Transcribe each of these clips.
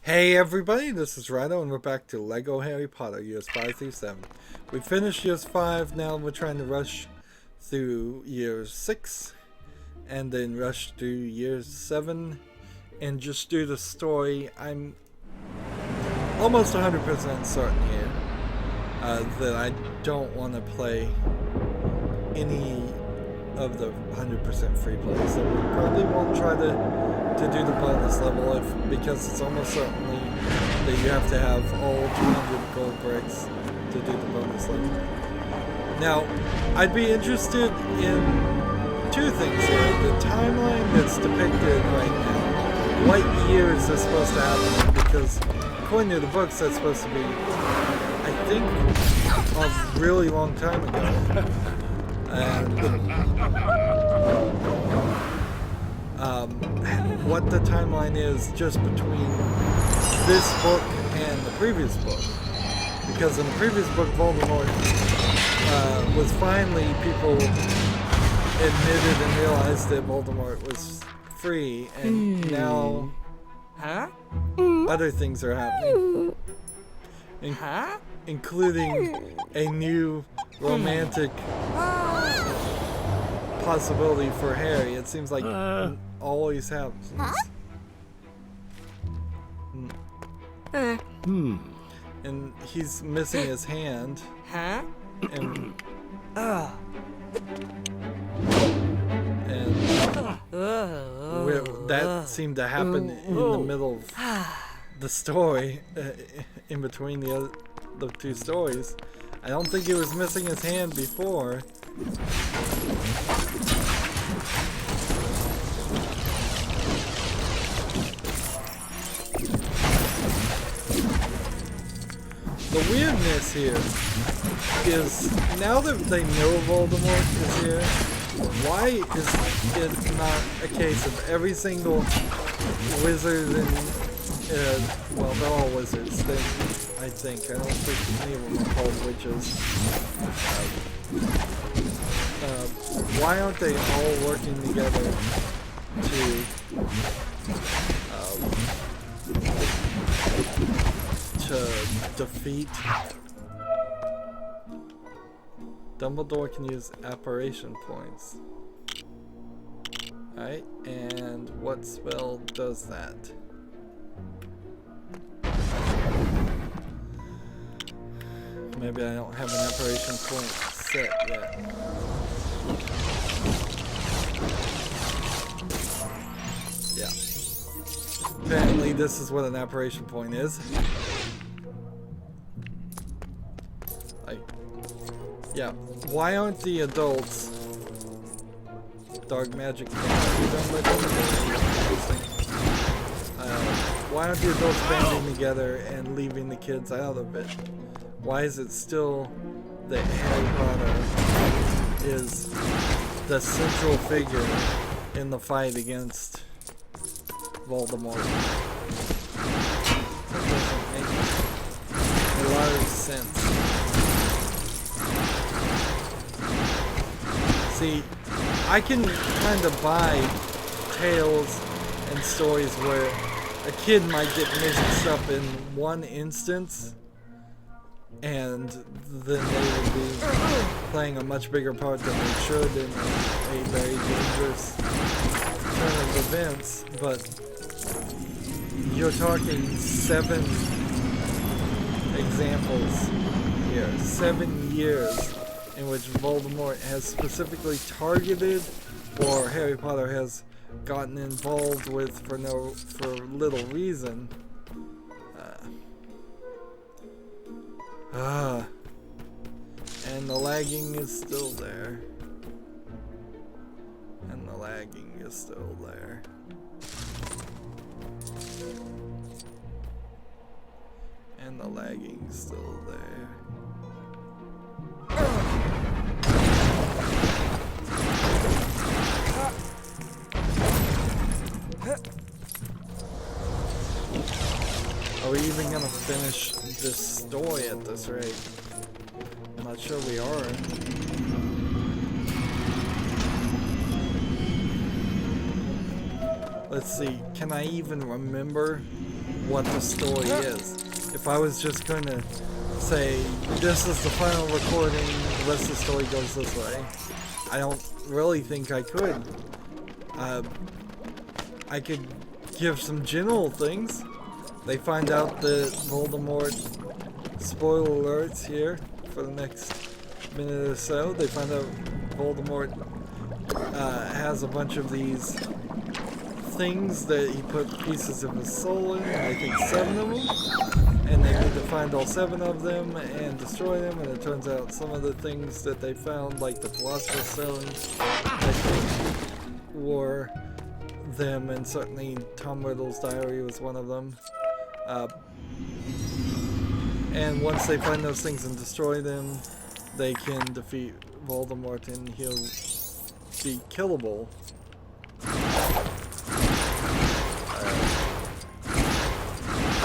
Hey everybody, this is Rydo and we're back to Lego Harry Potter, years 5 through 7. We finished years 5, now we're trying to rush through years 6, and then rush through years 7, and just do the story. I'm almost 100% certain here that I don't want to play any of the 100% free play, so we probably won't try to do the bonus level because it's almost certainly that you have to have all 200 gold bricks to do the bonus level. Now, I'd be interested in two things here. The timeline that's depicted right now. What year is this supposed to happen? Because according to the books, that's supposed to be, I think, a really long time ago. What the timeline is just between this book and the previous book. Because in the previous book, Voldemort was finally, people admitted and realized that Voldemort was free, and now other things are happening. Including a new romantic possibility for Harry. It seems like always happens. And he's missing his hand. And that seemed to happen in the middle of the story, in between the two stories. I don't think he was missing his hand before. The weirdness here is, now that they know Voldemort is here, why is it not a case of every single wizard and, well, they're all wizards, I think. I don't think any of them are called witches. Why aren't they all working together to defeat? Dumbledore can use apparition points. Alright, and what spell does that? Maybe I don't have an apparition point set yet. Yeah. Apparently this is what an apparition point is. Yeah. Why aren't the adults dark magic? Why aren't the adults banding together and leaving the kids out of it? Why is it still that Harry Potter is the central figure in the fight against Voldemort? That doesn't make a lot of sense. See, I can kind of buy tales and stories where a kid might get mixed up in one instance, and then they would be playing a much bigger part than they should in a very dangerous turn of events. But you're talking 7 examples here, 7 years in which Voldemort has specifically targeted, or Harry Potter has gotten involved with for little reason. And the lagging is still there. And the lagging is still there. And the lagging is still there. Are we even gonna finish this story at this rate? I'm not sure we are. Let's see, can I even remember what the story is. If I was just going to say, this is the final recording, the rest of the story goes this way, I don't really think I could. I could give some general things. They find out that Voldemort, spoiler alerts here for the next minute or so, they find out Voldemort has a bunch of these things that he put pieces of his soul in, and I think 7 of them, and they need to find all 7 of them and destroy them, and it turns out some of the things that they found, like the Philosopher's Stones, I think were them, and certainly Tom Riddle's diary was one of them. And once they find those things and destroy them, they can defeat Voldemort and he'll be killable.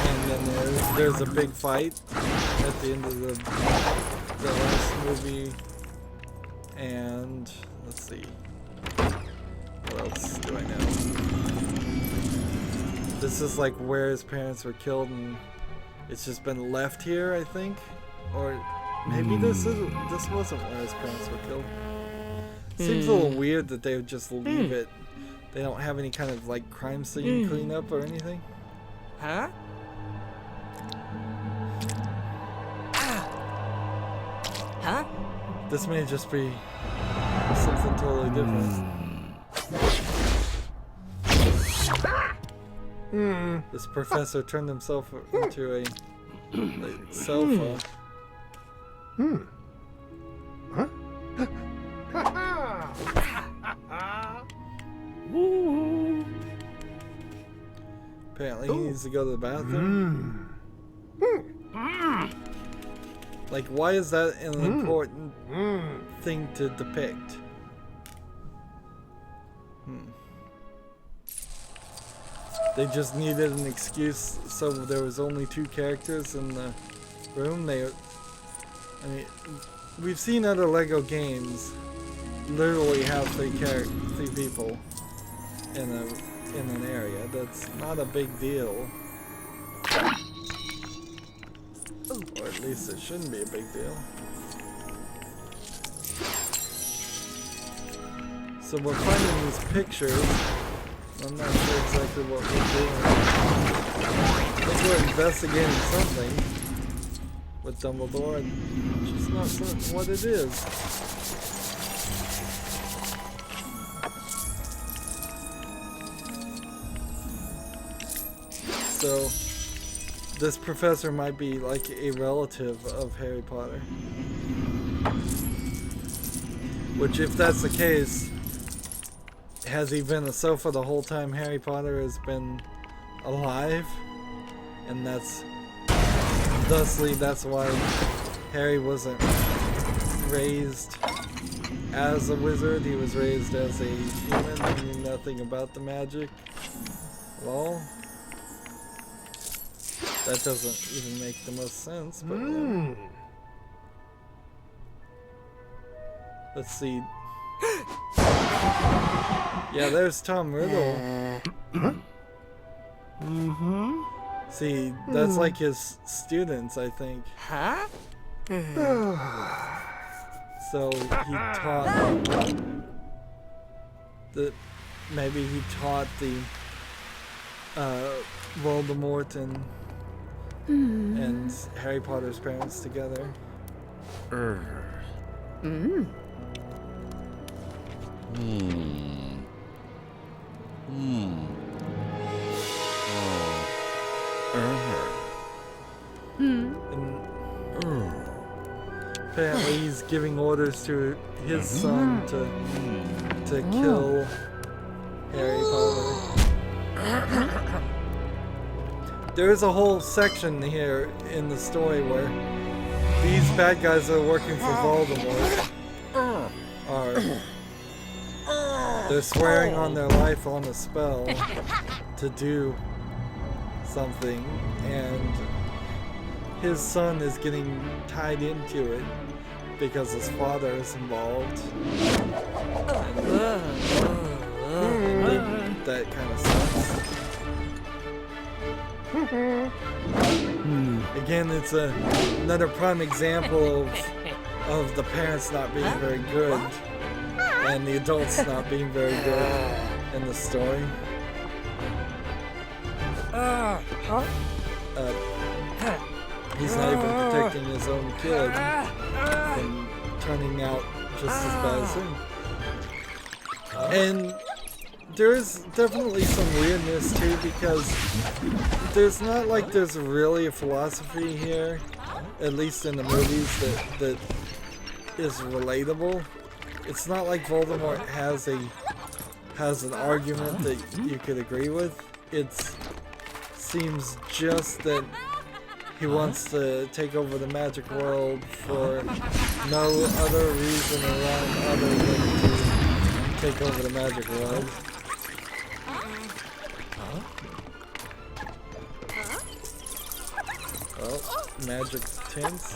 And then there's a big fight at the end of the last movie. And let's see. What else do I know? This is like where his parents were killed, and it's just been left here, I think. Or maybe this wasn't where his parents were killed. Seems a little weird that they would just leave it. They don't have any kind of like crime scene cleanup or anything. Huh? Huh? This may just be something totally different. This professor turned himself into a sofa. Huh? Apparently he needs to go to the bathroom. Like, why is that an important thing to depict? They just needed an excuse, so there was only 2 characters in the room. I mean, we've seen other Lego games literally have 3 people in an area. That's not a big deal. Or at least it shouldn't be a big deal. So we're finding these pictures. I'm not sure exactly what we're doing. I think we're investigating something with Dumbledore. I'm just not certain what it is. So, this professor might be like a relative of Harry Potter. Which, if that's the case, has he been a sofa the whole time Harry Potter has been alive? And thusly that's why Harry wasn't raised as a wizard. He was raised as a human and knew nothing about the magic at all. That doesn't even make the most sense, but let's see. Yeah, there's Tom Riddle. See, that's like his students, I think. Huh? So he taught maybe he taught the Voldemort and Harry Potter's parents together. Apparently he's giving orders to his son to kill Harry Potter. There is a whole section here in the story where these bad guys that are working for Voldemort they're swearing on their life on a spell to do something, and his son is getting tied into it because his father is involved. And that kind of sucks. Again, it's another prime example of the parents not being very good and the adults not being very good in the story. He's not even protecting his own kid from turning out just as bad as him. And there's definitely some weirdness too, because there's not like there's really a philosophy here, at least in the movies, that is relatable. It's not like Voldemort has an argument that you could agree with. It seems just that he wants to take over the magic world for no other reason around other than to take over the magic world. Oh, magic tints.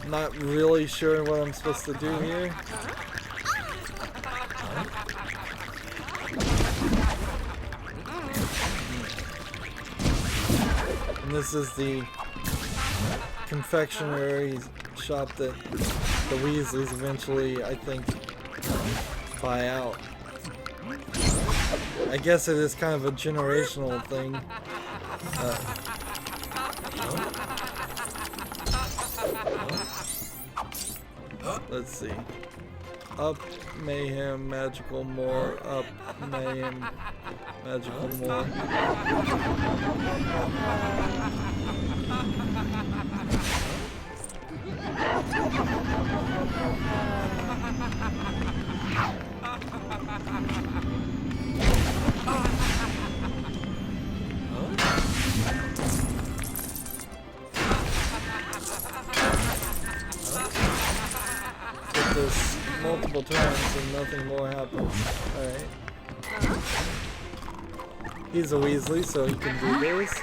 Not really sure what I'm supposed to do here. And this is the confectionery shop that the Weasleys eventually, I think, buy out. I guess it is kind of a generational thing. Let's see. Up, mayhem, magical more. Up, mayhem, magical more. This multiple times and nothing more happens. Alright. He's a Weasley, so he can do this.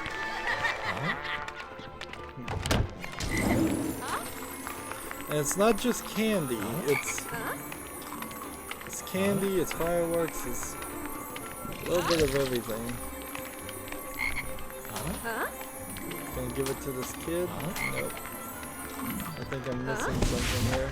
And it's not just candy, it's candy, it's fireworks, it's a little bit of everything. Gonna give it to this kid? Nope. I think I'm missing something here.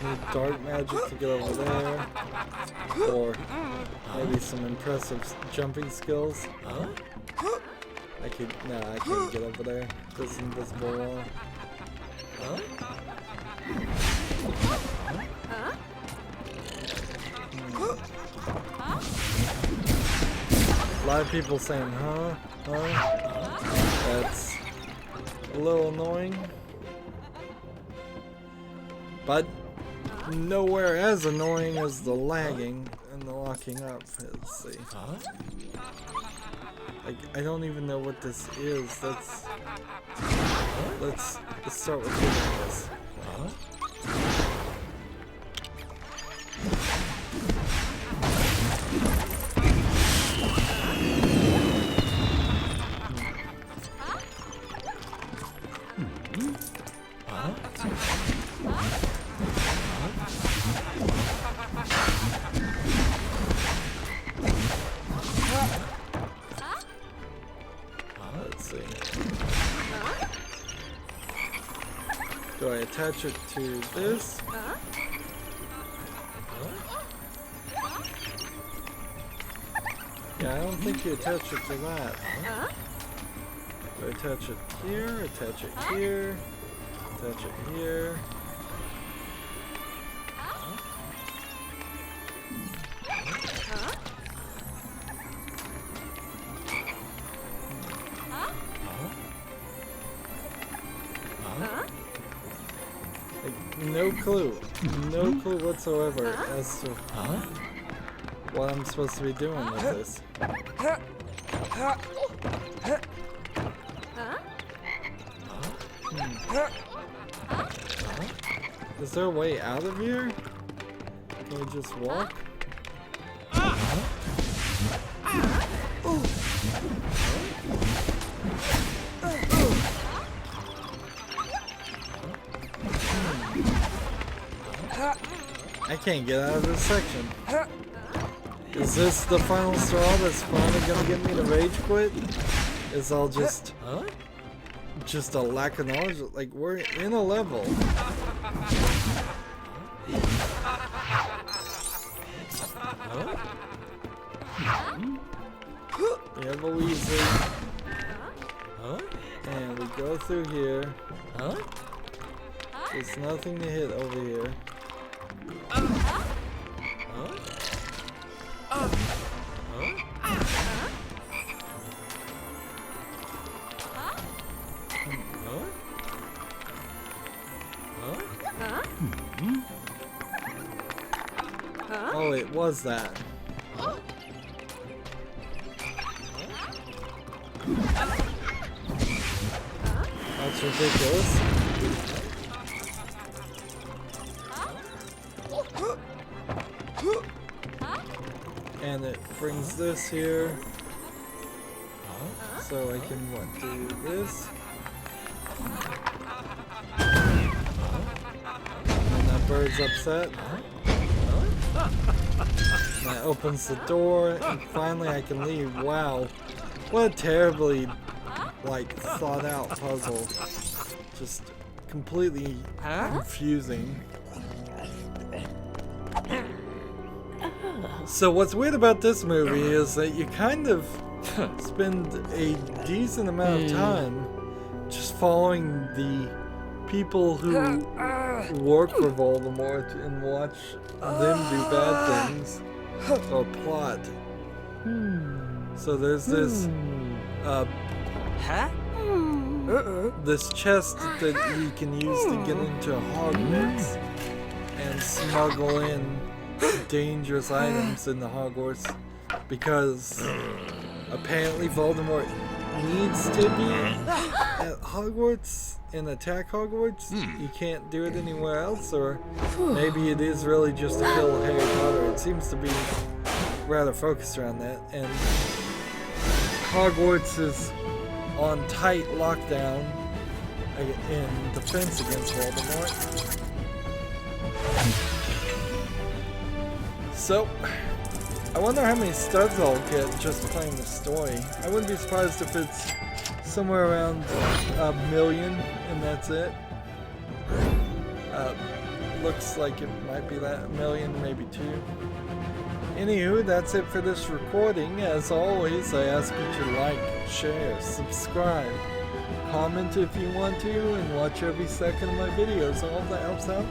Need dark magic to get over there, or maybe some impressive jumping skills. I can't get over there. This invisible wall. A lot of people saying, huh? That's a little annoying. But nowhere as annoying as the lagging and the locking up. Let's see. Like, I don't even know what this is. Let's start with this. Do I attach it to this? Yeah, I don't think you attach it to that. Do I attach it here, attach it here, attach it here. No clue whatsoever as to what I'm supposed to be doing with this. Is there a way out of here? Can we just walk? I can't get out of this section. Is this the final straw that's finally gonna get me to rage quit? Is all just a lack of knowledge? Like, we're in a level. We have a Weasley. And we go through here. There's nothing to hit over here. Oh, it was that. That's ridiculous. And it brings this here. So I can do this. And that bird's upset. And that opens the door, and finally I can leave. Wow. What a terribly, thought out puzzle. Just completely confusing. So what's weird about this movie is that you kind of spend a decent amount of time just following the people who work for Voldemort and watch them do bad things or plot. So there's this this chest that you can use to get into Hogwarts and smuggle in dangerous items in the Hogwarts, because apparently Voldemort needs to be at Hogwarts and attack Hogwarts. You can't do it anywhere else, or maybe it is really just to kill Harry Potter. It seems to be rather focused around that, and Hogwarts is on tight lockdown in defense against Voldemort. So, I wonder how many studs I'll get just playing the story. I wouldn't be surprised if it's somewhere around 1 million and that's it. Looks like it might be that 1 million, maybe 2. Anywho, that's it for this recording. As always, I ask you to like, share, subscribe, comment if you want to, and watch every second of my videos. All of that helps out.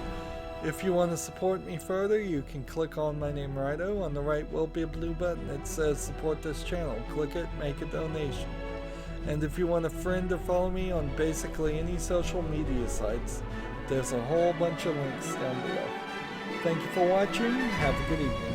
If you want to support me further, you can click on my name Rydo. On the right will be a blue button that says support this channel. Click it, make a donation. And if you want a friend to follow me on basically any social media sites, there's a whole bunch of links down below. Thank you for watching. Have a good evening.